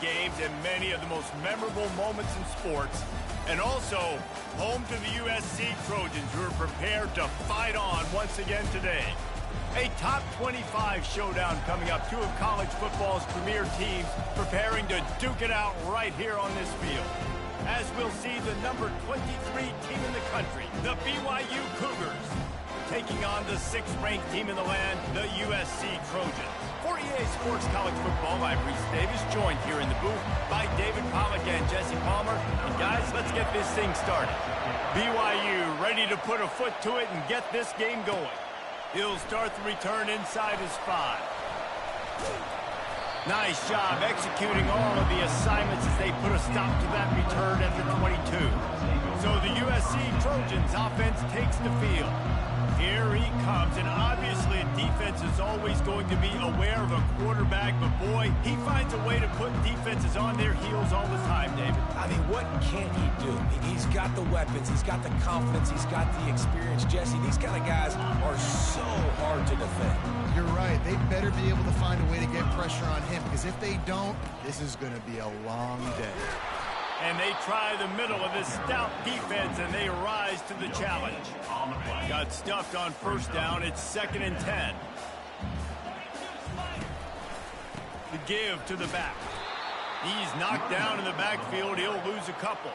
games and many of the most memorable moments in sports. And also, home to the USC Trojans, who are prepared to fight on once again today. A top 25 showdown coming up. Two of college football's premier teams preparing to duke it out right here on this field. As we'll see the number 23 team in the country, the BYU Cougars, taking on the 6th-ranked team in the land, the USC Trojans. For EA Sports College Football, I'm Reese Davis, joined here in the booth by David Pollack and Jesse Palmer. And guys, let's get this thing started. BYU ready to put a foot to it and get this game going. He'll start the return inside his 5. Nice job executing all of the assignments as they put a stop to that return at the 22. So the USC Trojans offense takes the field. Here he comes, and obviously defense is always going to be aware of a quarterback, but boy, he finds a way to put defenses on their heels all the time, David. I mean, what can he do? He's got the weapons, he's got the confidence, he's got the experience. Jesse, these kind of guys are so hard to defend. You're right. They better be able to find a way to get pressure on him, because if they don't, this is going to be a long day. And they try the middle of this stout defense, and they rise to the challenge. Got stuffed on first down. It's 2nd and 10. The give to the back. He's knocked down in the backfield. He'll lose a couple.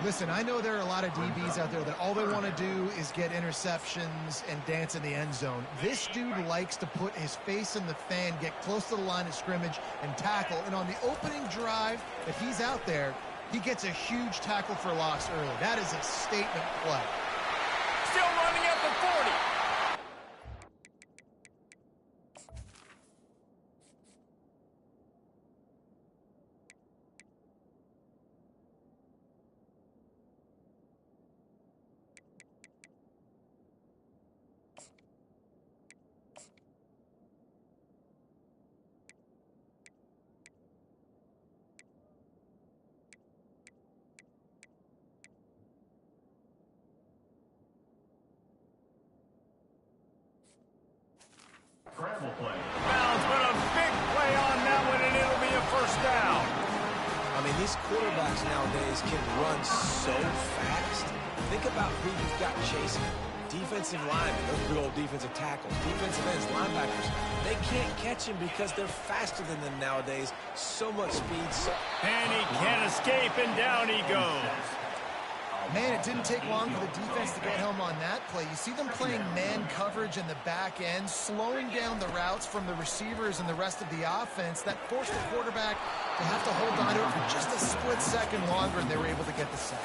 Listen, I know there are a lot of DBs out there that all they want to do is get interceptions and dance in the end zone. This dude likes to put his face in the fan, get close to the line of scrimmage, and tackle. And on the opening drive, if he's out there, he gets a huge tackle for loss early. That is a statement play. Still running at the 40. Bounds, but a big play on that one, and it'll be a first down. I mean, these quarterbacks nowadays can run so fast. Think about who you've got chasing. Defensive linemen, those good old defensive tackles, defensive ends, linebackers. They can't catch him because they're faster than them nowadays. So much speed. And he can't escape, and down he goes. Man, it didn't take long for the defense to get home on that play. You see them playing man coverage in the back end, slowing down the routes from the receivers and the rest of the offense. That forced the quarterback to have to hold on to it for just a split second longer, and they were able to get the sack.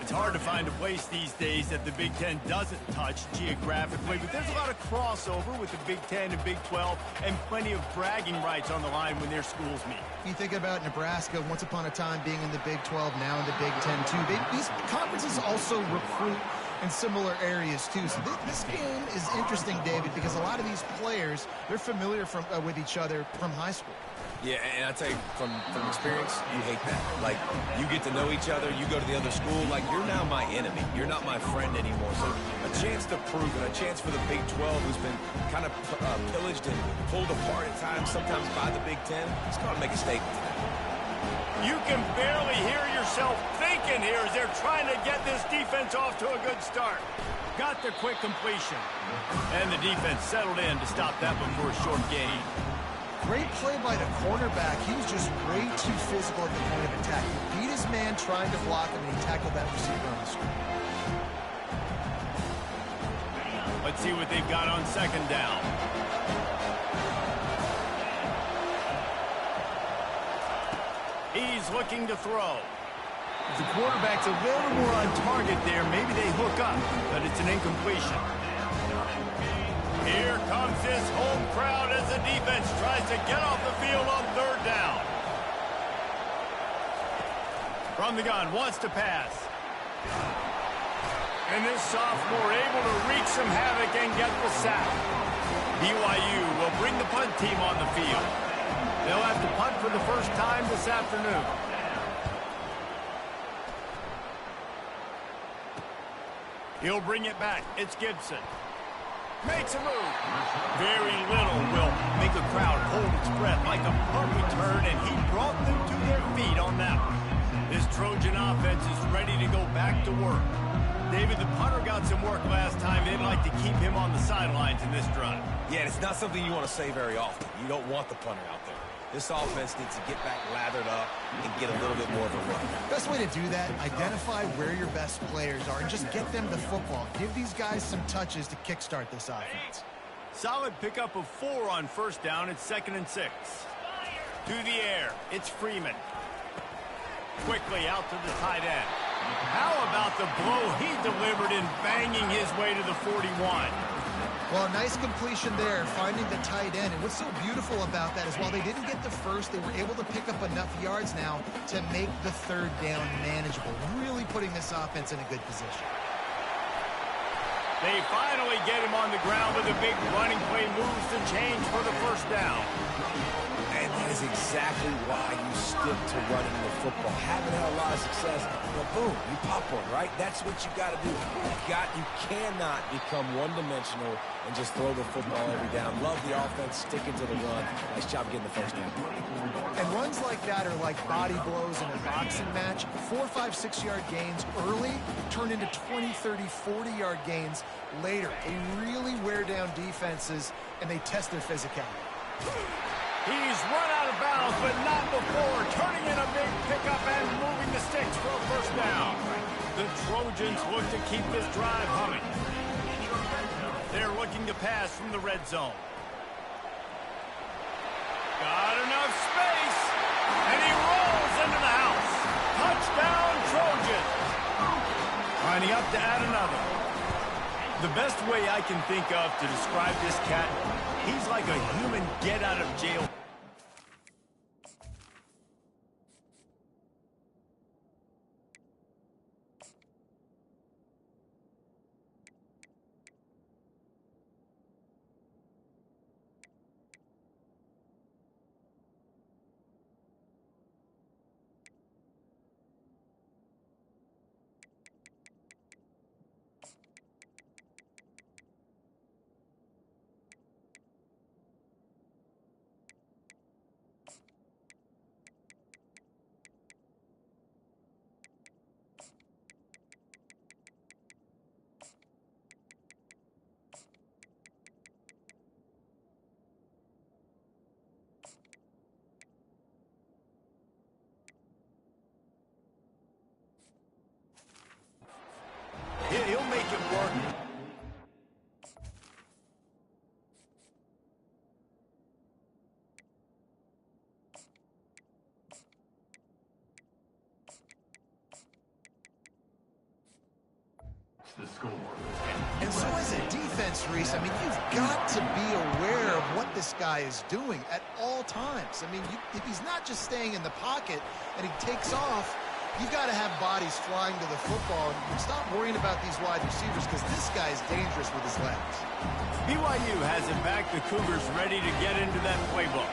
It's hard to find a place these days that the Big Ten doesn't touch geographically, but there's a lot of crossover with the Big Ten and Big 12, and plenty of bragging rights on the line when their schools meet. You think about Nebraska, once upon a time being in the Big 12, now in the Big 10 too. These conferences also recruit in similar areas too. So this game is interesting, David, because a lot of these players, they're familiar with each other from high school. Yeah, and I tell you, from experience, you hate that. Like, you get to know each other, you go to the other school, like, you're now my enemy. You're not my friend anymore. So a chance to prove it, a chance for the Big 12, who's been kind of pillaged and pulled apart at times, sometimes by the Big 10, it's going to make a statement today. You can barely hear yourself thinking here as they're trying to get this defense off to a good start. Got the quick completion. And the defense settled in to stop that before a short gain. Great play by the cornerback. He was just way too physical at the point of attack. He beat his man trying to block him, and he tackled that receiver on the screen. Let's see what they've got on 2nd down. He's looking to throw. If the quarterback's a little more on target there, maybe they hook up, but it's an incompletion. Here comes this home crowd as the defense tries to get off the field on 3rd down. From the gun, wants to pass. And this sophomore able to wreak some havoc and get the sack. BYU will bring the punt team on the field. They'll have to punt for the first time this afternoon. He'll bring it back. It's Gibson. Makes a move. Very little will make a crowd hold its breath like a punt return, and he brought to work. David, the punter got some work last time. They'd like to keep him on the sidelines in this drive. Yeah, it's not something you want to say very often. You don't want the punter out there. This offense needs to get back lathered up and get a little bit more of a run. Best way to do that, identify where your best players are and just get them the football. Give these guys some touches to kickstart this offense. Solid pickup of 4 on first down. It's 2nd and 6. To the air, it's Freeman. Quickly out to the tight end. How about the blow he delivered in banging his way to the 41? Well, a nice completion there, finding the tight end. And what's so beautiful about that is while they didn't get the first, they were able to pick up enough yards now to make the 3rd down manageable, really putting this offense in a good position. They finally get him on the ground with a big running play, moves the change for the first down. And that is exactly why you stick to running the football. Haven't had a lot of success, but boom, you pop one, right? That's what you got to do. You cannot become one-dimensional and just throw the football every down. Love the offense, sticking to the run. Nice job getting the first down. And runs like that are like body blows in a boxing match. 4, 5, 6-yard gains early turn into 20, 30, 40-yard gains later. They really wear down defenses, and they test their physicality. He's run out of bounds, but not before. Turning in a big pickup and moving the sticks for a first down. The Trojans look to keep this drive humming. They're looking to pass from the red zone. Got enough space, and he rolls into the house. Touchdown, Trojans. Lining up to add another. The best way I can think of to describe this cat, he's like a human get-out-of-jail. He'll make it work. The score. And so as a defense, Reese, I mean, you've got to be aware of what this guy is doing at all times. I mean, if he's not just staying in the pocket and he takes off, you've got to have bodies flying to the football. And stop worrying about these wide receivers because this guy is dangerous with his legs. BYU has it back. The Cougars ready to get into that playbook.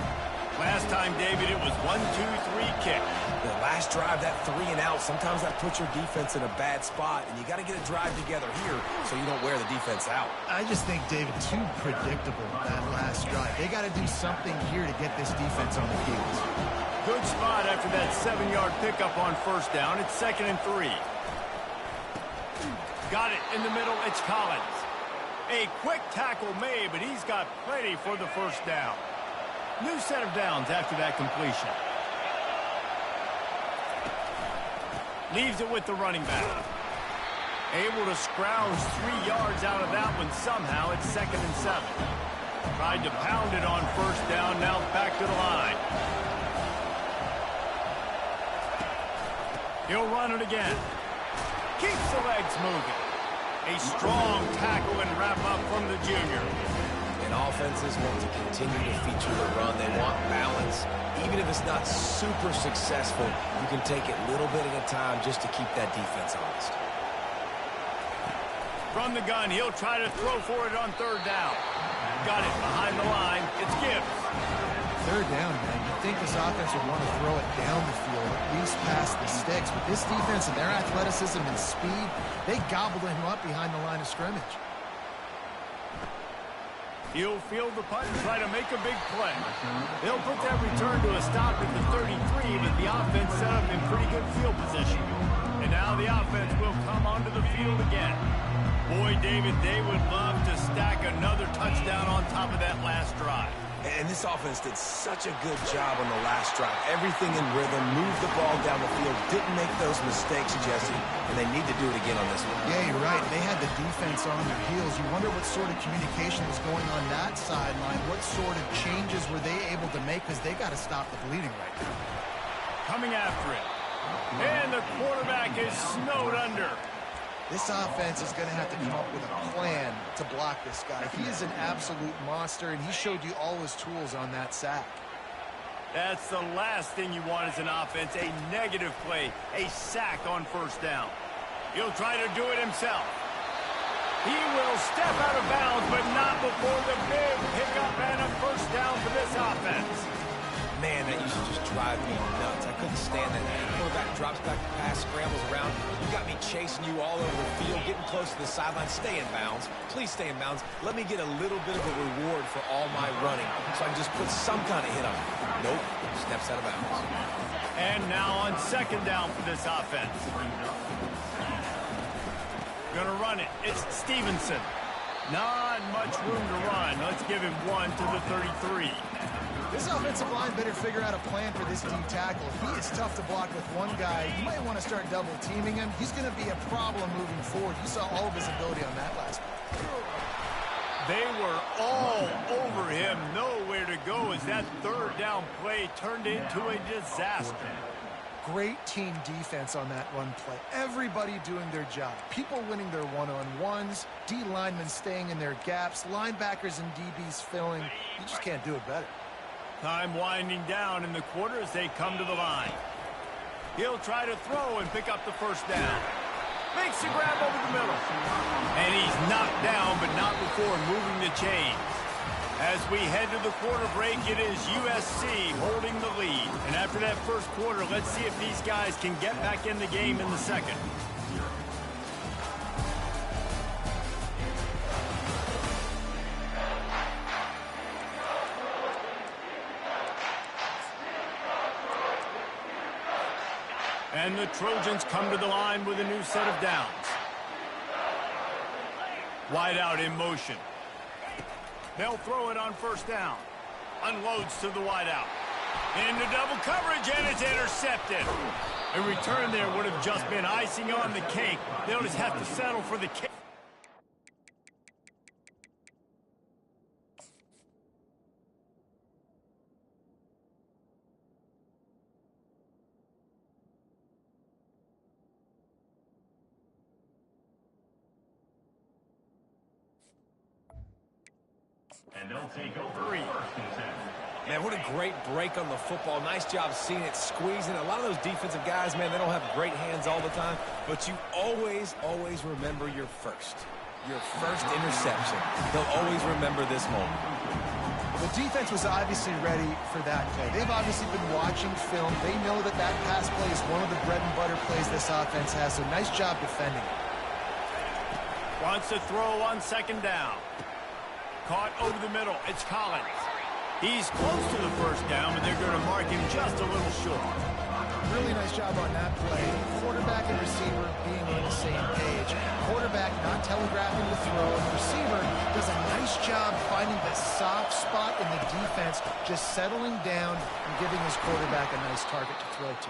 Last time, David, it was 1, 2, 3 kick. The last drive, that 3 and out, sometimes that puts your defense in a bad spot, and you got to get a drive together here so you don't wear the defense out. I just think, David, too predictable that last drive. They got to do something here to get this defense on the heels. Good spot after that 7-yard pickup on first down. It's 2nd and 3. Got it in the middle. It's Collins. A quick tackle made, but he's got plenty for the first down. New set of downs after that completion. Leaves it with the running back. Able to scrounge 3 yards out of that one somehow. It's 2nd and 7. Tried to pound it on first down. Now back to the line. He'll run it again. Keeps the legs moving. A strong tackle and wrap up from the junior. And offenses want to continue to feature the run. They want balance. Even if it's not super successful, you can take it little bit at a time just to keep that defense honest. From the gun, he'll try to throw for it on 3rd down. Got it behind the line. It's Gibbs. 3rd down, man. You'd think this offense would want to throw it down the field, at least past the sticks. But this defense and their athleticism and speed, they gobbled him up behind the line of scrimmage. He'll field the punt and try to make a big play. They'll put that return to a stop at the 33, but the offense set up in pretty good field position. And now the offense will come on. field again. Boy, David, they would love to stack another touchdown on top of that last drive. And this offense did such a good job on the last drive. Everything in rhythm, moved the ball down the field, didn't make those mistakes, Jesse, and they need to do it again on this one. Yeah, you're right. They had the defense on their heels. You wonder what sort of communication was going on that sideline. What sort of changes were they able to make, because they got to stop the bleeding right now. Coming after it. And the quarterback is snowed under. This offense is going to have to come up with a plan to block this guy. He is an absolute monster, and he showed you all his tools on that sack. That's the last thing you want as an offense, a negative play, a sack on first down. He'll try to do it himself. He will step out of bounds, but not before the big pickup and a first down for this offense. Man, that used to just drive me nuts. I couldn't stand that. The quarterback drops back the pass, scrambles around. You got me chasing you all over the field, getting close to the sideline. Stay in bounds. Please stay in bounds. Let me get a little bit of a reward for all my running so I can just put some kind of hit on him. Nope, steps out of bounds. And now on second down for this offense. Gonna run it. It's Stevenson. Not much room to run. Let's give him one to the 33. This offensive line better figure out a plan for this D tackle. He is tough to block with one guy. You might want to start double teaming him. He's going to be a problem moving forward. You saw all of his ability on that last one. They were all over him. Nowhere to go as that third down play turned into a disaster. Great team defense on that run play. Everybody doing their job. People winning their one-on-ones. D linemen staying in their gaps. Linebackers and DBs filling. You just can't do it better. Time winding down in the quarter as they come to the line. He'll try to throw and pick up the first down. Makes the grab over the middle. And he's knocked down, but not before moving the chains. As we head to the quarter break, it is USC holding the lead. And after that first quarter, let's see if these guys can get back in the game in the second. And the Trojans come to the line with a new set of downs. Wide out in motion. They'll throw it on first down. Unloads to the wide out. Into double coverage, and it's intercepted. A return there would have just been icing on the cake. They'll just have to settle for the cake. And they'll take over first and 10. Man, what a great break on the football. Nice job seeing it, squeezing. A lot of those defensive guys, man, they don't have great hands all the time, but you always remember your first interception. They'll always remember this moment. The defense was obviously ready for that play. They've obviously been watching film. They know that that pass play is one of the bread and butter plays this offense has, so nice job defending. Wants to throw on second down. Caught over the middle. It's Collins. He's close to the first down, but they're going to mark him just a little short. Really nice job on that play. Quarterback and receiver being on the same page. Quarterback not telegraphing the throw. And the receiver does a nice job finding the soft spot in the defense, just settling down and giving his quarterback a nice target to throw to.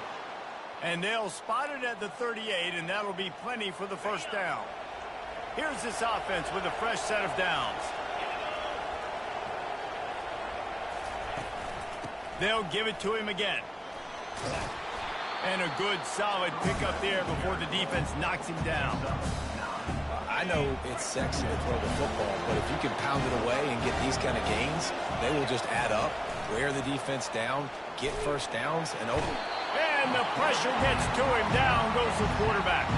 And they'll spot it at the 38, and that'll be plenty for the first down. Here's this offense with a fresh set of downs. They'll give it to him again. And a good, solid pickup there before the defense knocks him down. I know it's sexy to throw the football, but if you can pound it away and get these kind of gains, they will just add up, wear the defense down, get first downs, and over. And the pressure gets to him. Down goes the quarterback.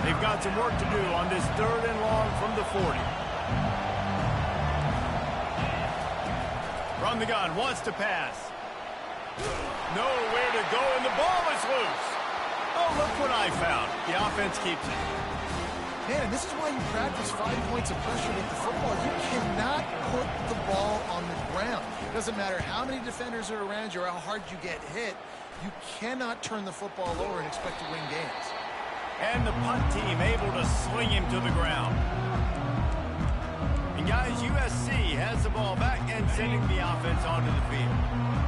They've got some work to do on this third and long from the 40. From the gun, wants to pass. Nowhere to go, and the ball is loose. Oh, look what I found. The offense keeps it. Man, this is why you practice 5 points of pressure with the football. You cannot put the ball on the ground. It doesn't matter how many defenders are around you or how hard you get hit. You cannot turn the football over and expect to win games. And the punt team able to sling him to the ground. And guys, USC has the ball back and sending the offense onto the field.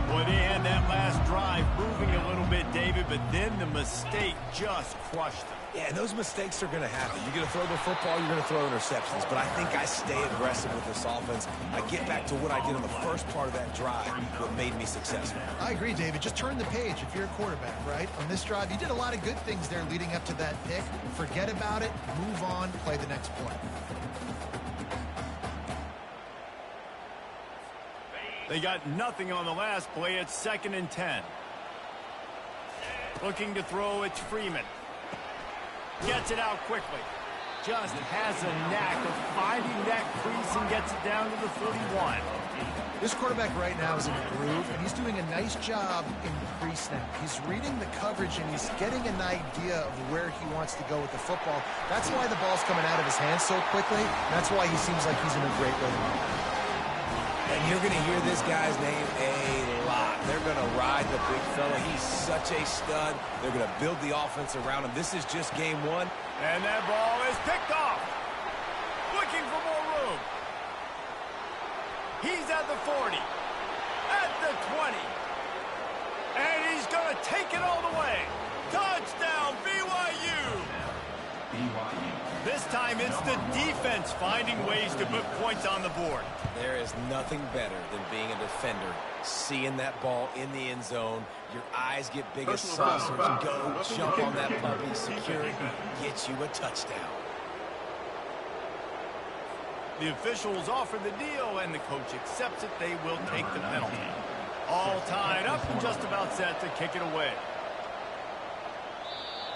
Boy, they had that last drive moving a little bit, David, but then the mistake just crushed them. Yeah, those mistakes are going to happen. You're going to throw the football, you're going to throw interceptions. But I think I stay aggressive with this offense. I get back to what I did on the first part of that drive that made me successful. I agree, David. Just turn the page if you're a quarterback, right? On this drive, you did a lot of good things there leading up to that pick. Forget about it, move on, play the next play. They got nothing on the last play. It's 2nd and 10. Looking to throw, it's Freeman. Gets it out quickly. Just has a knack of finding that crease and gets it down to the 41. This quarterback right now is in a groove, and he's doing a nice job in pre-snap. He's reading the coverage, and he's getting an idea of where he wants to go with the football. That's why the ball's coming out of his hands so quickly. That's why he seems like he's in a great rhythm. And you're going to hear this guy's name a lot. They're going to ride the big fella. He's such a stud. They're going to build the offense around him. This is just game one. And that ball is picked off. Looking for more room. He's at the 40. At the 20. And he's going to take it all the way. Touchdown, BYU. This time it's the defense finding ways to put points on the board. There is nothing better than being a defender, seeing that ball in the end zone. Your eyes get big as saucers. Go jump on that puppy, secure it, get you a touchdown. The officials offer the deal, and the coach accepts it. They will take the penalty. All tied up and just about set to kick it away.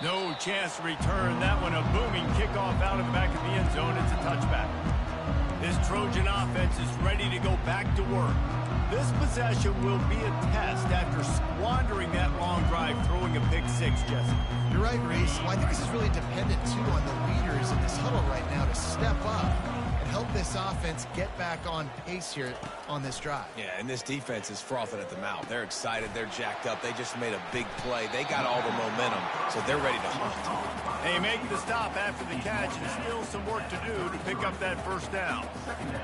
No chance to return that one. A booming kickoff out of the back of the end zone. It's a touchback. This Trojan offense is ready to go back to work. This possession will be a test after squandering that long drive, throwing a pick six, Jesse. You're right, Reese. Well, I think this is really dependent, too, on the leaders in this huddle right now to step up and help this offense get back on pace here on this drive. Yeah, and this defense is frothing at the mouth. They're excited. They're jacked up. They just made a big play. They got all the momentum, so they're ready to hunt. They make the stop after the catch, and still some work to do to pick up that first down.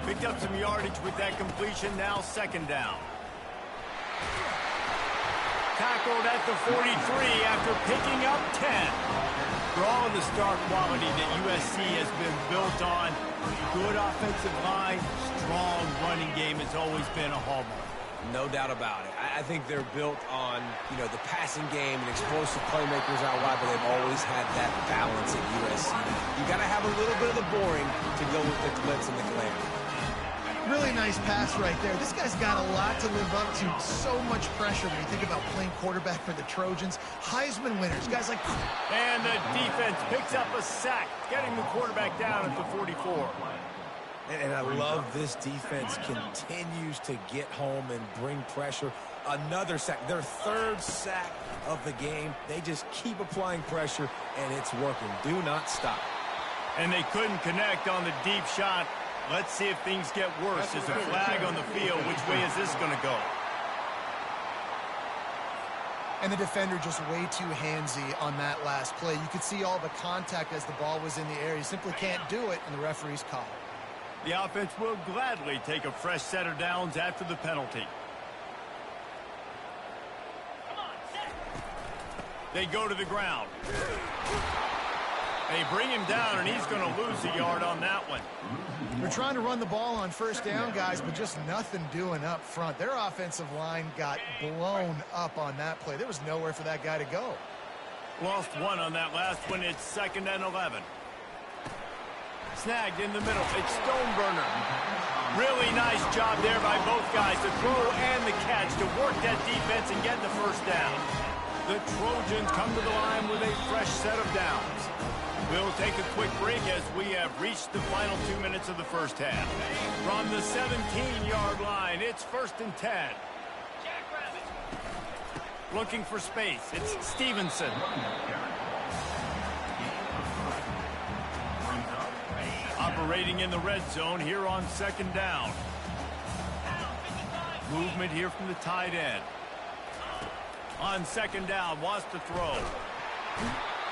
Picked up some yardage with that completion, now 2nd down. Tackled at the 43 after picking up 10. For all of the star quality that USC has been built on, good offensive line, strong running game has always been a hallmark. No doubt about it. I think they're built on, the passing game and explosive playmakers out wide, but they've always had that balance at USC. You got to have a little bit of the boring to go with the glitz and the glamour. Really nice pass right there. This guy's got a lot to live up to. So much pressure when you think about playing quarterback for the Trojans. Heisman winners, guys like... And the defense picks up a sack, getting the quarterback down at the 44. And I love this defense continues to get home and bring pressure. Another sack, their 3rd sack of the game. They just keep applying pressure, and it's working. Do not stop. And they couldn't connect on the deep shot. Let's see if things get worse. There's a flag on the field. Which way is this going to go? And the defender just way too handsy on that last play. You could see all the contact as the ball was in the air. He simply can't do it, and the referee's called. The offense will gladly take a fresh set of downs after the penalty. They go to the ground. They bring him down, and he's going to lose a yard on that one. They're trying to run the ball on 1st down, guys, but just nothing doing up front. Their offensive line got blown up on that play. There was nowhere for that guy to go. Lost one on that last one. It's 2nd and 11. Snagged in the middle. It's Stoneburner. Really nice job there by both guys, the throw and the catch, to work that defense and get the first down. The Trojans come to the line with a fresh set of downs. We'll take a quick break as we have reached the final 2 minutes of the first half. From the 17-yard line, it's 1st and 10. Looking for space. It's Stevenson. Operating in the red zone here on 2nd down. Movement here from the tight end. On second down, wants to throw.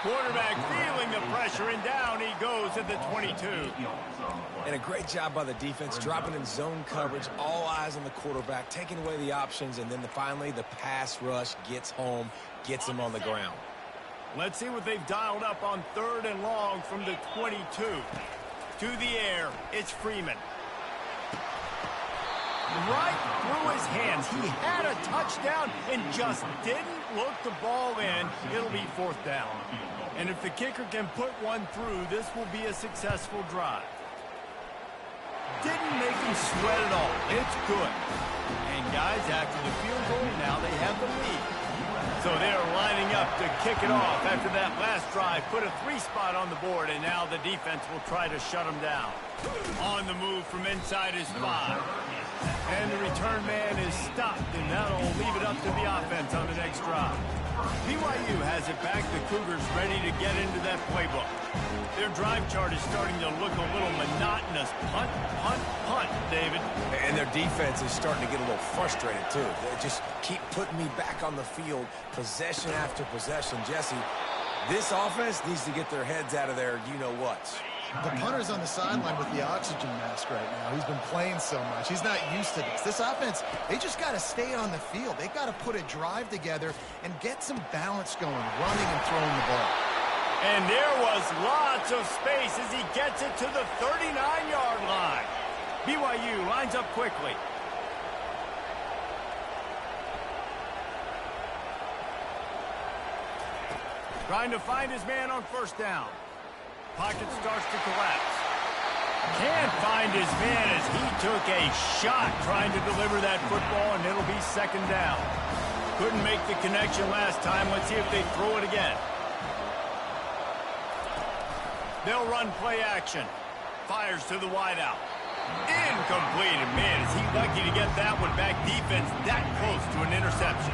Quarterback feeling the pressure, and down he goes at the 22. And a great job by the defense, dropping in zone coverage, all eyes on the quarterback, taking away the options, and then finally the pass rush gets home, gets him on the ground. Let's see what they've dialed up on 3rd and long from the 22. To the air, it's Freeman. Right through his hands. He had a touchdown and just didn't look the ball in. It'll be 4th down. And if the kicker can put one through, this will be a successful drive. Didn't make him sweat at all. It's good. And guys, after the field goal, now they have the lead. So they're lining up to kick it off after that last drive. Put a 3 spot on the board, and now the defense will try to shut them down. On the move from inside his 5. And the return man is stopped, and that'll leave it up to the offense on the next drive. BYU has it back. The Cougars ready to get into that playbook. Their drive chart is starting to look a little monotonous. Punt, punt, punt, David. And their defense is starting to get a little frustrated, too. They just keep putting me back on the field, possession after possession. Jesse, this offense needs to get their heads out of their you-know-whats. The punter's on the sideline with the oxygen mask right now. He's been playing so much. He's not used to this. This offense, they just got to stay on the field. They got to put a drive together and get some balance going, running and throwing the ball. And there was lots of space as he gets it to the 39-yard line. BYU lines up quickly. Trying to find his man on 1st down. Pocket starts to collapse. Can't find his man as he took a shot trying to deliver that football, and it'll be 2nd down. Couldn't make the connection last time. Let's see if they throw it again. They'll run play action. Fires to the wideout. Incomplete. And man, is he lucky to get that one back. Defense that close to an interception.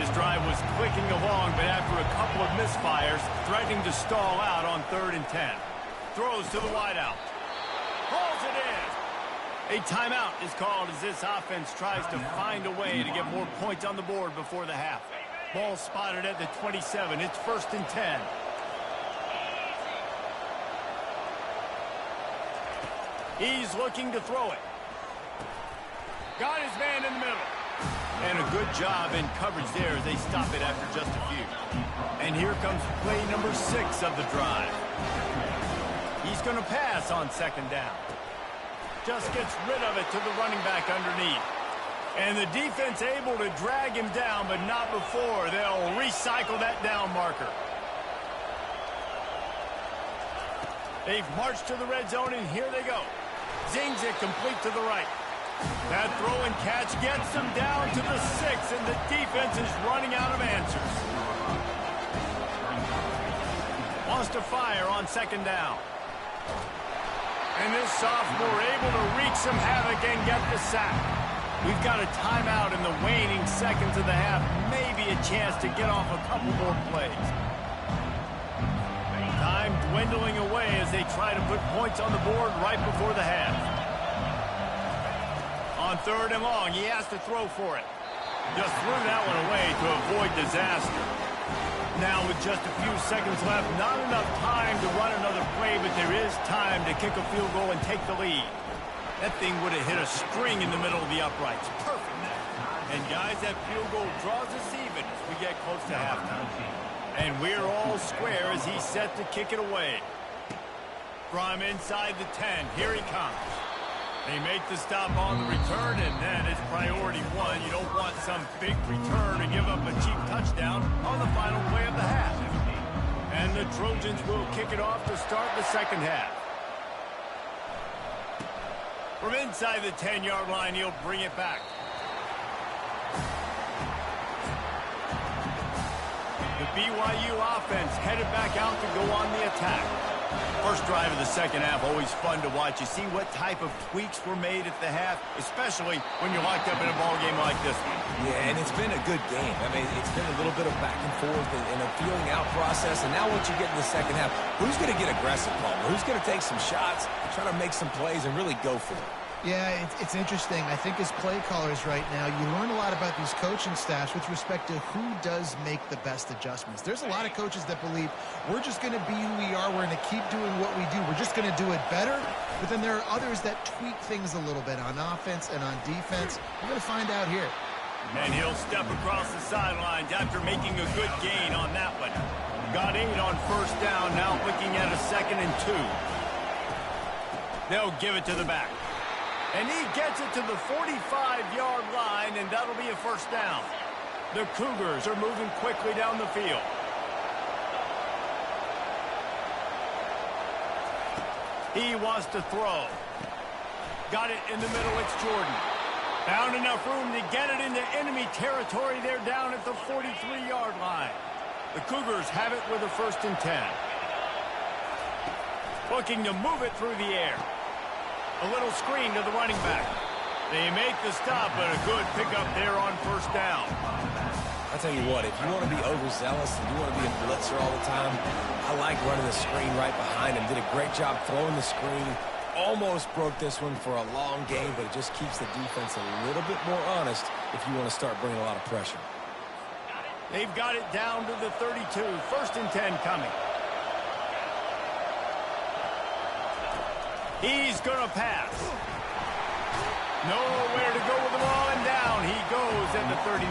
This drive was clicking along, but after a couple of misfires, threatening to stall out on 3rd and 10. Throws to the wideout. Hauls it in. A timeout is called as this offense tries to find a way to get more points on the board before the half. Ball spotted at the 27. It's 1st and 10. He's looking to throw it. Got his man in the middle. And a good job in coverage there as they stop it after just a few. And here comes play number 6 of the drive. He's going to pass on 2nd down. Just gets rid of it to the running back underneath. And the defense able to drag him down, but not before they'll recycle that down marker. They've marched to the red zone, and here they go. Zings it complete to the right. That throw and catch gets them down to the 6, and the defense is running out of answers. Wants to fire on 2nd down. And this sophomore able to wreak some havoc and get the sack. We've got a timeout in the waning seconds of the half. Maybe a chance to get off a couple more plays. Time dwindling away as they try to put points on the board right before the half. On 3rd and long, he has to throw for it. Just threw that one away to avoid disaster. Now with just a few seconds left, not enough time to run another play, but there is time to kick a field goal and take the lead. That thing would have hit a string in the middle of the uprights. Perfect. And guys, that field goal draws us even as we get close to halftime. And we're all square as he's set to kick it away. From inside the 10, here he comes. They make the stop on the return, and that is priority 1. You don't want some big return to give up a cheap touchdown on the final play of the half. And the Trojans will kick it off to start the 2nd half. From inside the 10-yard line, he'll bring it back. The BYU offense headed back out to go on the attack. First drive of the 2nd half, always fun to watch. You see what type of tweaks were made at the half, especially when you're locked up in a ball game like this one. Yeah, and it's been a good game. I mean, it's been a little bit of back and forth and a feeling out process. And now what you get in the 2nd half, who's going to get aggressive, Palmer? Who's going to take some shots, try to make some plays, and really go for it? Yeah, it's interesting. I think as play callers right now, you learn a lot about these coaching staffs with respect to who does make the best adjustments. There's a lot of coaches that believe we're just going to be who we are. We're going to keep doing what we do. We're just going to do it better. But then there are others that tweak things a little bit on offense and on defense. We're going to find out here. And he'll step across the sidelines after making a good gain on that one. Got 8 on first down, now looking at a 2nd and 2. They'll give it to the back. And he gets it to the 45-yard line, and that'll be a first down. The Cougars are moving quickly down the field. He wants to throw. Got it in the middle, it's Jordan. Found enough room to get it into enemy territory. They're down at the 43-yard line. The Cougars have it with a 1st and 10. Looking to move it through the air. A little screen to the running back. They make the stop, but a good pickup there on first down. I'll tell you what, if you want to be overzealous and you want to be a blitzer all the time, I like running the screen right behind him. Did a great job throwing the screen. Almost broke this one for a long game, but it just keeps the defense a little bit more honest if you want to start bringing a lot of pressure. They've got it down to the 32. 1st and 10 coming. He's going to pass. Nowhere to go with the ball, and down he goes at the 39.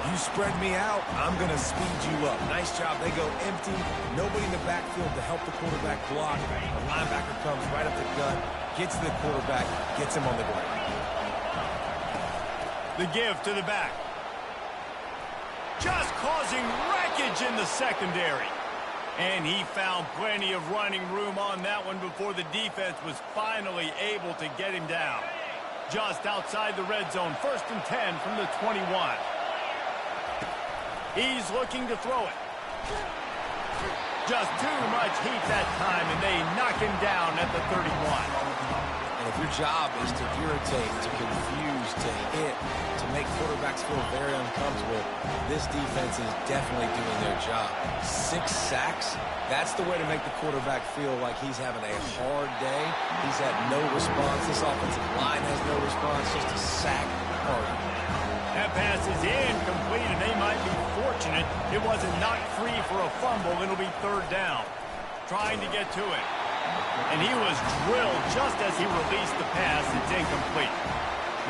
You spread me out, I'm going to speed you up. Nice job. They go empty. Nobody in the backfield to help the quarterback block. The linebacker comes right up the gut, gets to the quarterback, gets him on the ground. The give to the back. Just causing wreckage in the secondary. And he found plenty of running room on that one before the defense was finally able to get him down. Just outside the red zone, 1st and 10 from the 21. He's looking to throw it. Just too much heat that time, and they knock him down at the 31. And if your job is to irritate, to confuse, to hit, to make quarterbacks feel very uncomfortable, this defense is definitely doing their job. 6 sacks, that's the way to make the quarterback feel like he's having a hard day. He's had no response. This offensive line has no response, just a sack party. That pass is incomplete, and they might be fortunate it wasn't knocked free for a fumble. It'll be 3rd down. Trying to get to it. And he was drilled just as he released the pass. It's incomplete.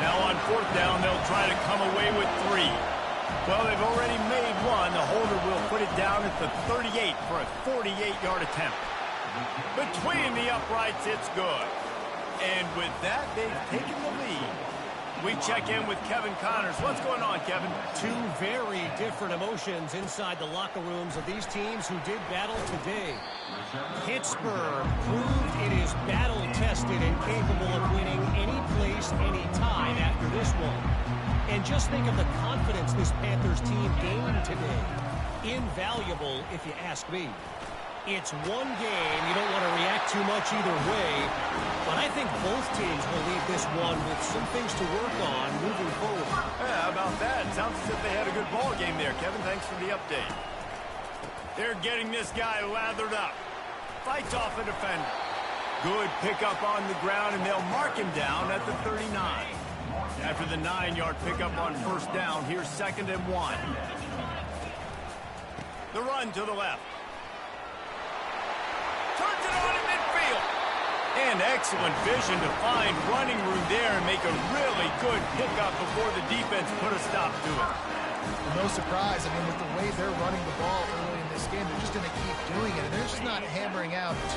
Now on 4th down, they'll try to come away with 3. Well, they've already made one. The holder will put it down at the 38 for a 48-yard attempt. Between the uprights, it's good. And with that, they've taken the lead. We check in with Kevin Connors. What's going on, Kevin? 2 very different emotions inside the locker rooms of these teams who did battle today. Pittsburgh proved it is battle-tested and capable of winning any place, any time after this one. And just think of the confidence this Panthers team gained today. Invaluable, if you ask me. It's one game. You don't want to react too much either way. But I think both teams will leave this one with some things to work on moving forward. Yeah, how about that? Sounds as if they had a good ball game there, Kevin. Thanks for the update. They're getting this guy lathered up. Fights off a defender. Good pickup on the ground, and they'll mark him down at the 39. After the 9-yard pickup on 1st down, here's 2nd and 1. The run to the left. Turns it on in midfield. And excellent vision to find running room there and make a really good pickup before the defense put a stop to it. No surprise. I mean, with the way they're running the ball early in this game, they're just going to keep doing it. And they're just not hammering out 2,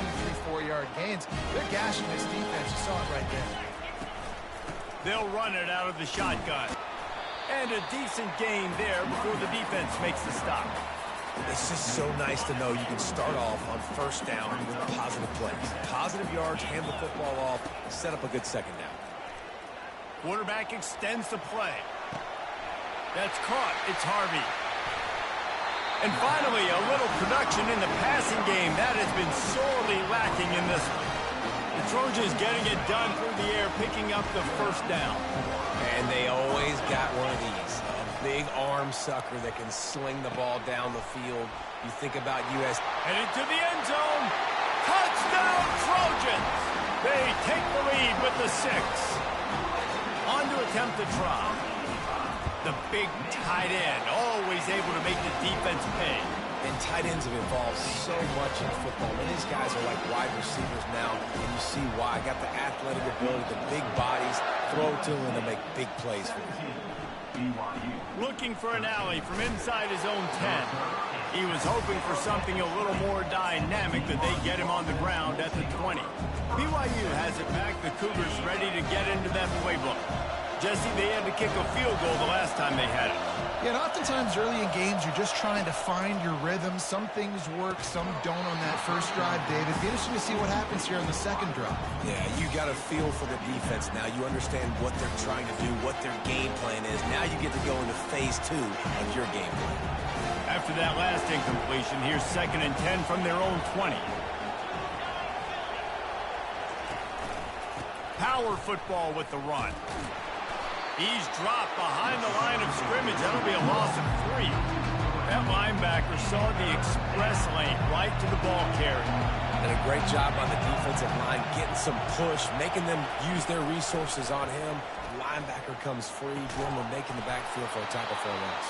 3, 4-yard gains. They're gashing this defense. You saw it right there. They'll run it out of the shotgun. And a decent gain there before the defense makes the stop. It's just so nice to know you can start off on 1st down with positive plays. Positive yards, hand the football off, set up a good 2nd down. Quarterback extends the play. That's caught. It's Harvey. And finally, a little production in the passing game. That has been sorely lacking in this one. The Trojans getting it done through the air, picking up the 1st down. And they always got one of these. Big arm sucker that can sling the ball down the field. You think about U.S. Headed to the end zone. Touchdown, Trojans! They take the lead with the 6. On to attempt the try. The big tight end, always able to make the defense pay. And tight ends have evolved so much in football. And these guys are like wide receivers now, and you see why. Got the athletic ability, the big bodies, throw to them, and to make big plays for them. Looking for an alley from inside his own 10. He was hoping for something a little more dynamic, that they get him on the ground at the 20. BYU has it back. The Cougars ready to get into that playbook. Jesse, they had to kick a field goal the last time they had it. Yeah, and oftentimes early in games, you're just trying to find your rhythm. Some things work, some don't on that first drive, David. It'd be interesting to see what happens here on the second drive. Yeah, you got a feel for the defense now. You understand what they're trying to do, what their game plan is. Now you get to go into phase 2 of your game plan. After that last incompletion, here's 2nd and 10 from their own 20. Power football with the run. He's dropped behind the line of scrimmage. That'll be a loss of 3. That linebacker saw the express lane right to the ball carrier. And a great job on the defensive line, getting some push, making them use their resources on him. Linebacker comes free, doing the making the backfield for a tackle for a loss.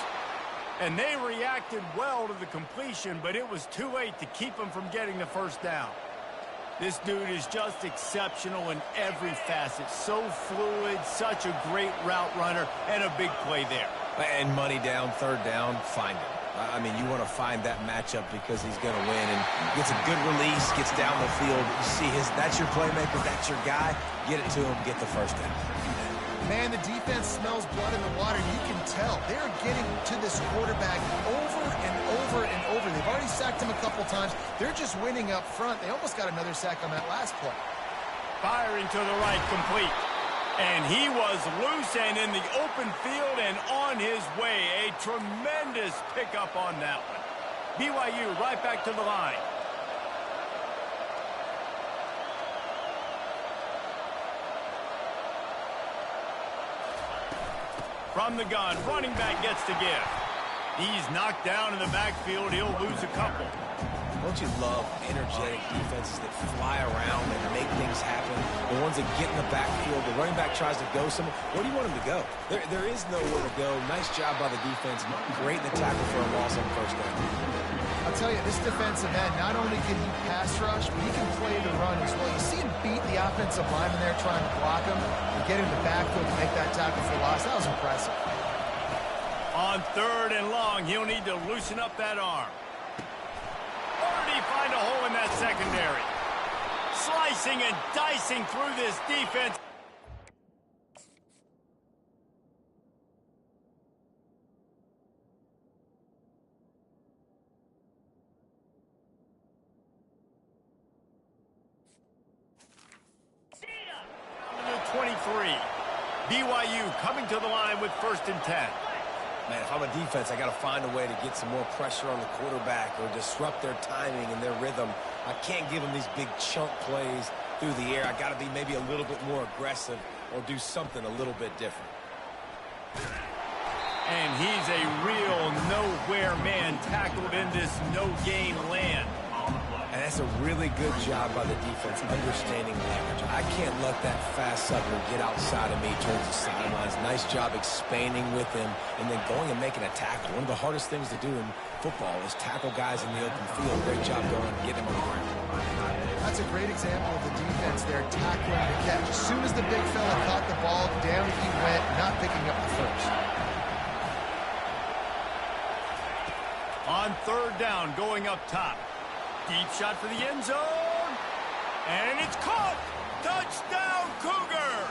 And they reacted well to the completion, but it was too late to keep them from getting the first down. This dude is just exceptional in every facet. So fluid, such a great route runner, and a big play there. And money down, 3rd down, find him. I mean, you want to find that matchup because he's going to win. And gets a good release, gets down the field. You see that's your playmaker, that's your guy. Get it to him, get the first down. Man, the defense smells blood in the water. You can tell they're getting to this quarterback over and over and over. They've already sacked him a couple times. They're just winning up front. They almost got another sack on that last play. Firing to the right, complete. And he was loose and in the open field and on his way. A tremendous pickup on that one. BYU right back to the line. From the gun, running back gets to give. He's knocked down in the backfield. He'll lose a couple. Don't you love energetic defenses that fly around and make things happen? The ones that get in the backfield, the running back tries to go somewhere. Where do you want him to go? There is nowhere to go. Nice job by the defense. Great in the tackle for a loss on first down. I'll tell you, this defensive end, not only can he pass rush, but he can play the run as well. You see him beat the offensive lineman there trying to block him and get him in the backfield to make that tackle for loss. That was impressive. On 3rd and long, he'll need to loosen up that arm. Or did he find a hole in that secondary? Slicing and dicing through this defense. To the 23. BYU coming to the line with 1st and 10. Man, if I'm a defense, I got to find a way to get some more pressure on the quarterback or disrupt their timing and their rhythm. I can't give them these big chunk plays through the air. I got to be maybe a little bit more aggressive or do something a little bit different. And he's a real nowhere man tackled in this no-game land. And that's a really good job by the defense, understanding leverage. I can't let that fast sucker get outside of me towards the sidelines. Nice job expanding with him and then going and making a tackle. One of the hardest things to do in football is tackle guys in the open field. Great job going and getting him on the ground. That's a great example of the defense there, tackling the catch. As soon as the big fella caught the ball, down he went, not picking up the first. On 3rd down, going up top. Deep shot for the end zone. And it's caught. Touchdown, Cougar.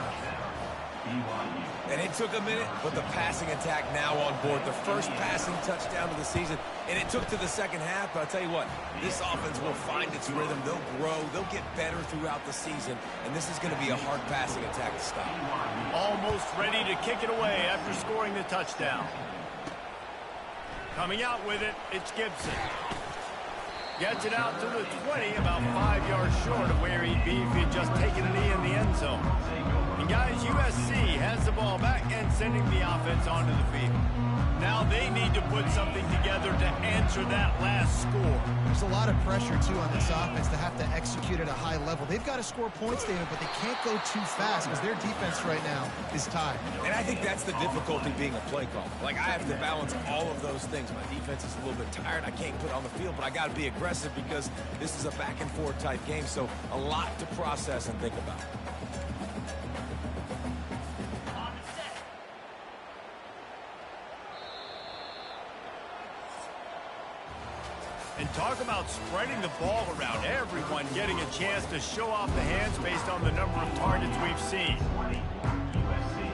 And it took a minute, but the passing attack now on board. The first passing touchdown of the season. And it took to the second half, but I'll tell you what, this offense will find its rhythm. They'll grow. They'll get better throughout the season. And this is going to be a hard passing attack to stop. Almost ready to kick it away after scoring the touchdown. Coming out with it, it's Gibson. Gets it out to the 20, about 5 yards short of where he'd be if he'd just taken a knee in the end zone. And guys, USC has the ball back and sending the offense onto the field. Now they need to put something together to answer that last score. There's a lot of pressure, too, on this offense to have to execute at a high level. They've got to score points, David, but they can't go too fast because their defense right now is tired. And I think that's the difficulty being a play caller. Like, I have to balance all of those things. My defense is a little bit tired. I can't put it on the field, but I got to be aggressive because this is a back-and-forth type game, so a lot to process and think about. And talk about spreading the ball around. Everyone getting a chance to show off the hands based on the number of targets we've seen. USC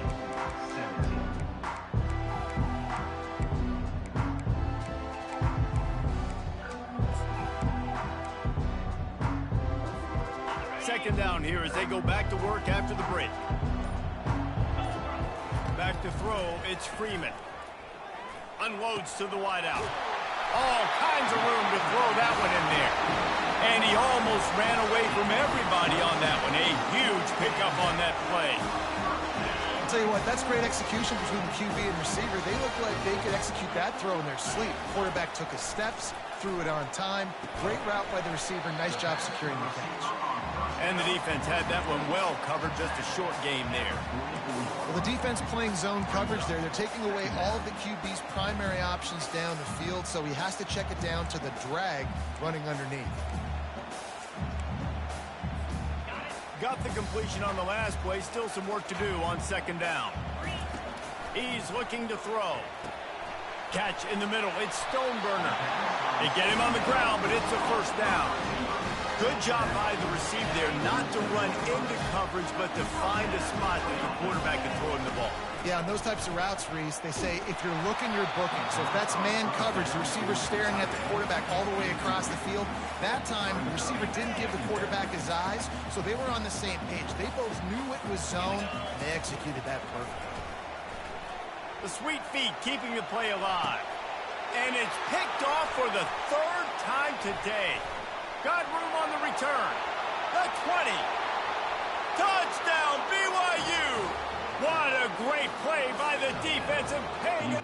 17. Second down here as they go back to work after the break. Back to throw, it's Freeman. Unloads to the wideout. All kinds of room to throw that one in there. And he almost ran away from everybody on that one. A huge pickup on that play. I'll tell you what, that's great execution between the QB and receiver. They look like they could execute that throw in their sleep. Quarterback took his steps, threw it on time. Great route by the receiver. Nice job securing the catch. And the defense had that one well covered. Just a short game there. Well, the defense playing zone coverage there. They're taking away all of the QB's primary options down the field, so he has to check it down to the drag running underneath. Got the completion on the last play. Still some work to do on second down. He's looking to throw. Catch in the middle. It's Stoneburner. They get him on the ground, but it's a first down. Good job by the receiver there not to run into coverage, but to find a spot that the quarterback can throw him the ball. Yeah, on those types of routes, Reese, they say if you're looking, you're booking. So if that's man coverage, the receiver's staring at the quarterback all the way across the field. That time, the receiver didn't give the quarterback his eyes, so they were on the same page. They both knew it was zone, and they executed that perfectly. The sweet feet keeping the play alive. And it's picked off for the third time today. Got room on the return. The 20. Touchdown, BYU. What a great play by the defense and paying it.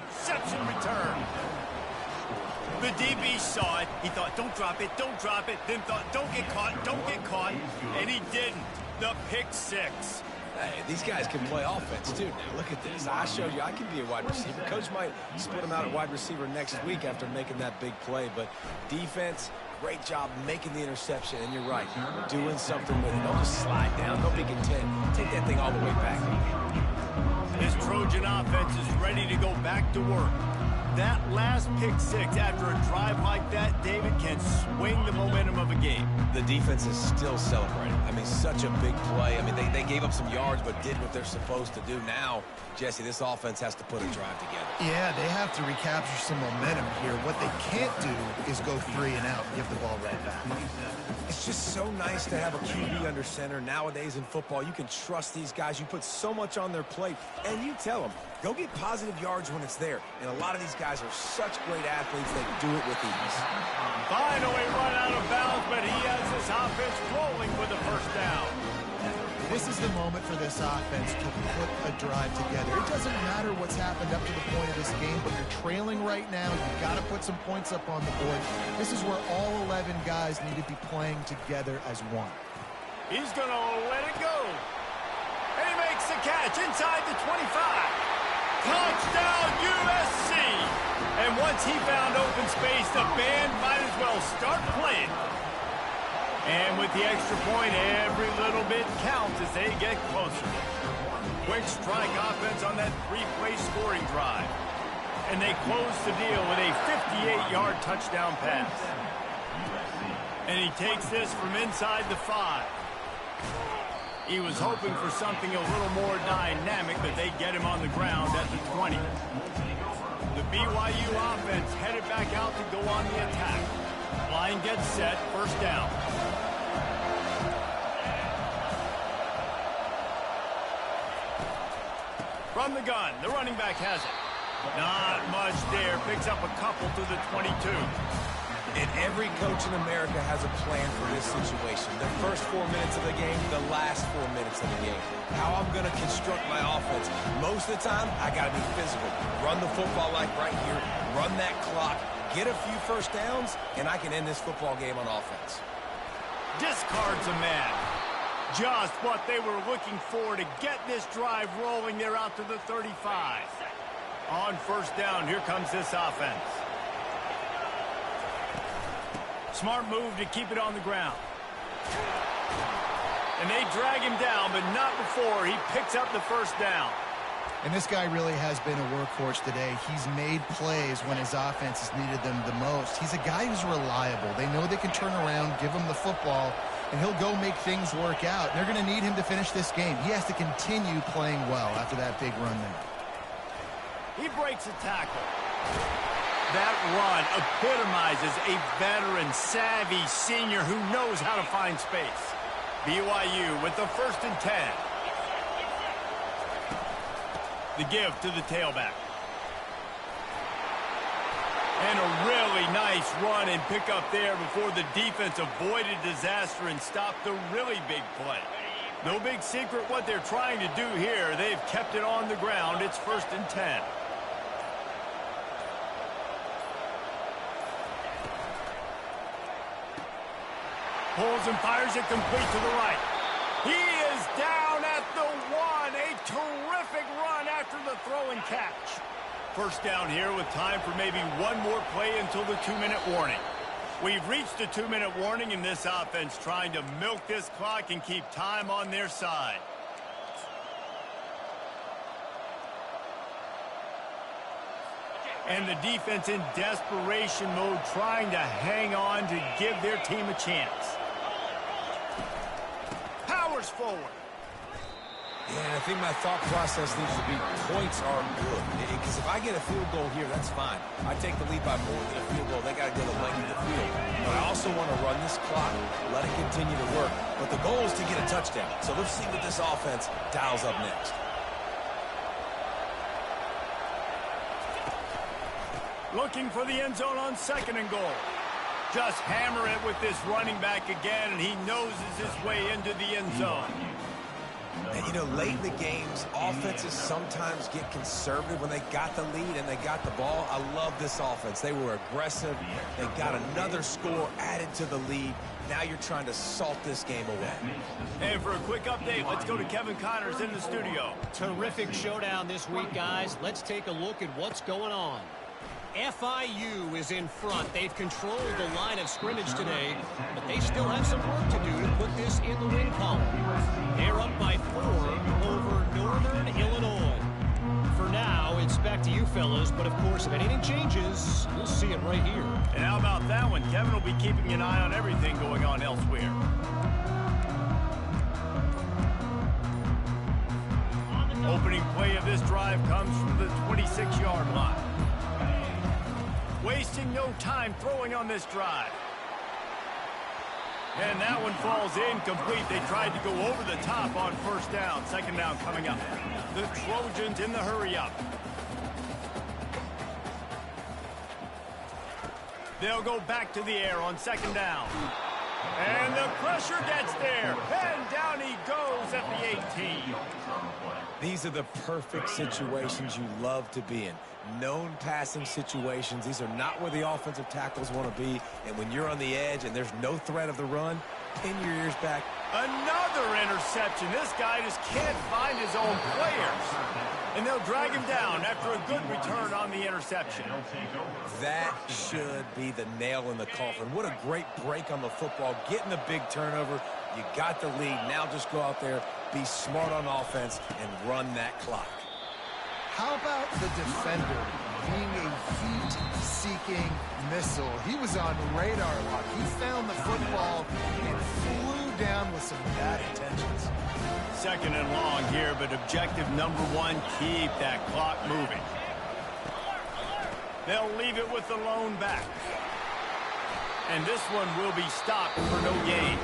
Reception return. The DB saw it. He thought, don't drop it, don't drop it. Then thought, don't get caught, don't get caught. And he didn't. The pick six. Hey, these guys can play offense, too. Now, look at this. I showed you I can be a wide receiver. Coach might split him out at wide receiver next week after making that big play. But defense, great job making the interception. And you're right, doing something with it. Don't just slide down. Don't be content. Take that thing all the way back. This Trojan offense is ready to go back to work. That last pick six after a drive like that, David, can swing the momentum of a game. The defense is still celebrating. I mean, such a big play. I mean, they gave up some yards but did what they're supposed to do. Now, Jesse, this offense has to put a drive together. Yeah, they have to recapture some momentum here. What they can't do is go 3 and out and give the ball right back. It's just so nice to have a QB under center. Nowadays in football, you can trust these guys. You put so much on their plate, and you tell them, go get positive yards when it's there. And a lot of these guys are such great athletes, they do it with ease. Finally run out of bounds, but he has this offense rolling with a first down. This is the moment for this offense to put a drive together. It doesn't matter what's happened up to the point of this game, but you're trailing right now. You've got to put some points up on the board. This is where all 11 guys need to be playing together as one. He's going to let it go. And he makes the catch inside the 25. Touchdown, USC! And once he found open space, the band might as well start playing. And with the extra point, every little bit counts as they get closer. Quick strike offense on that 3-play scoring drive. And they close the deal with a 58-yard touchdown pass. And he takes this from inside the 5. He was hoping for something a little more dynamic, but they get him on the ground at the 20. The BYU offense headed back out to go on the attack. Line gets set, first down. From the gun, the running back has it. Not much there. Picks up a couple to the 22. And every coach in America has a plan for this situation. The first 4 minutes of the game, the last 4 minutes of the game. How I'm going to construct my offense. Most of the time, I got to be physical. Run the football like right here. Run that clock. Get a few first downs, and I can end this football game on offense. Discards a man. Just what they were looking for to get this drive rolling. They're out to the 35. On first down, here comes this offense. Smart move to keep it on the ground. And they drag him down, but not before he picks up the first down. And this guy really has been a workhorse today. He's made plays when his offense has needed them the most. He's a guy who's reliable. They know they can turn around, give him the football, and he'll go make things work out. They're going to need him to finish this game. He has to continue playing well after that big run there. He breaks a tackle. That run epitomizes a veteran, savvy senior who knows how to find space. BYU with the 1st and 10. The give to the tailback. And a really nice run and pick up there before the defense avoided disaster and stopped the really big play. No big secret what they're trying to do here. They've kept it on the ground. It's 1st and 10. Pulls and fires it complete to the right. He is down at the 1. A terrific run after the throw and catch. First down here with time for maybe one more play until the 2-minute warning. We've reached the 2-minute warning in this offense, trying to milk this clock and keep time on their side. And the defense in desperation mode, trying to hang on to give their team a chance. Powers forward. Yeah, I think my thought process needs to be points are good. Because if I get a field goal here, that's fine. I take the lead by more than a field goal. They got to go the length of the field. But I also want to run this clock, let it continue to work. But the goal is to get a touchdown. So let's see what this offense dials up next. Looking for the end zone on 2nd and goal. Just hammer it with this running back again, and he noses his way into the end zone. And, you know, late in the games, offenses sometimes get conservative when they got the lead and they got the ball. I love this offense. They were aggressive. They got another score added to the lead. Now you're trying to salt this game away. And for a quick update, let's go to Kevin Connors in the studio. Terrific showdown this week, guys. Let's take a look at what's going on. FIU is in front. They've controlled the line of scrimmage today, but they still have some work to do to put this in the win column. They're up by 4 over Northern Illinois. For now, it's back to you fellas, but of course, if anything changes, you'll see it right here. And how about that one? Kevin will be keeping an eye on everything going on elsewhere. Opening play of this drive comes from the 26-yard line. Wasting no time throwing on this drive. And that one falls incomplete. They tried to go over the top on first down. 2nd down coming up. The Trojans in the hurry up. They'll go back to the air on 2nd down. And the pressure gets there. And down he goes at the 18. These are the perfect situations you love to be in. Known passing situations. These are not where the offensive tackles want to be. And when you're on the edge and there's no threat of the run, pin your ears back. Another interception. This guy just can't find his own players. And they'll drag him down after a good return on the interception. That should be the nail in the coffin. What a great break on the football. Getting the big turnover. You got the lead. Now just go out there, be smart on offense, and run that clock. How about the defender being a heat-seeking missile? He was on radar lock. He found the football and flew down with some bad intentions. 2nd and long here, but objective number 1, keep that clock moving. They'll leave it with the lone back. And this one will be stopped for no gain.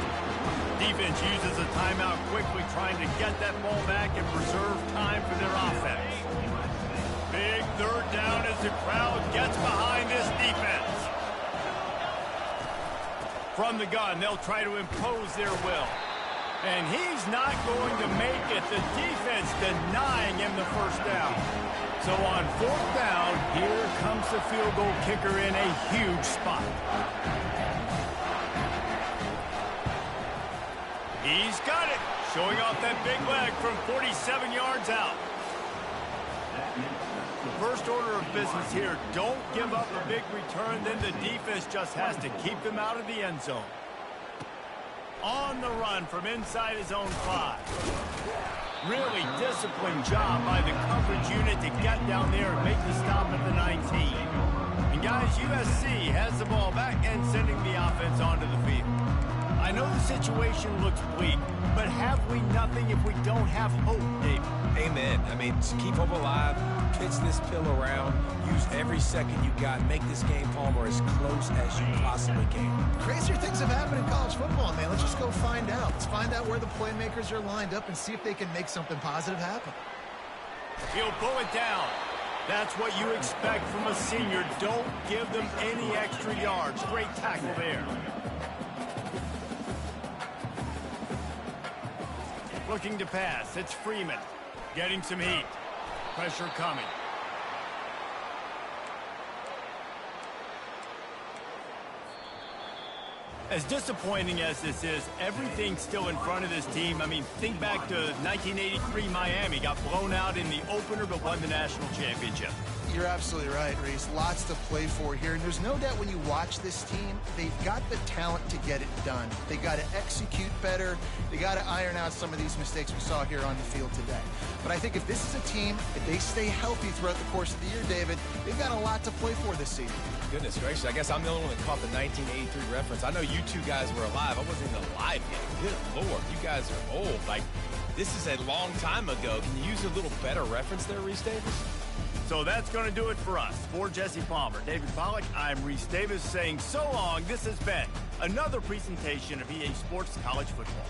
Defense uses a timeout quickly, trying to get that ball back and preserve time for their offense. Big third down as the crowd gets behind this defense. From the gun, they'll try to impose their will. And he's not going to make it. The defense denying him the first down. So on fourth down, here comes the field goal kicker in a huge spot. He's got it, showing off that big leg from 47 yards out. First order of business here, don't give up a big return, then the defense just has to keep them out of the end zone. On the run from inside his own 5. Really disciplined job by the coverage unit to get down there and make the stop at the 19. And guys, USC has the ball back and sending the offense onto the field. I know the situation looks bleak, but have we nothing if we don't have hope, David? Amen. I mean, keep hope alive, pitch this pill around, use every second you got, make this game, Palmer, as close as you possibly can. Crazier things have happened in college football, man. Let's just go find out. Let's find out where the playmakers are lined up and see if they can make something positive happen. He'll pull it down. That's what you expect from a senior. Don't give them any extra yards. Great tackle there. Looking to pass. It's Freeman. Getting some heat. Pressure coming. As disappointing as this is, everything's still in front of this team. I mean, think back to 1983 Miami. Got blown out in the opener but won the national championship. You're absolutely right, Reese. Lots to play for here. And there's no doubt when you watch this team, they've got the talent to get it done. They got to execute better. They got to iron out some of these mistakes we saw here on the field today. But I think if this is a team, if they stay healthy throughout the course of the year, David, they've got a lot to play for this season. Goodness gracious, I guess I'm the only one that caught the 1983 reference. I know you two guys were alive. I wasn't even alive yet. Good Lord, you guys are old. Like, this is a long time ago. Can you use a little better reference there, Reese Davis? So that's going to do it for us. For Jesse Palmer, David Pollack, I'm Reese Davis saying so long. This has been another presentation of EA Sports College Football.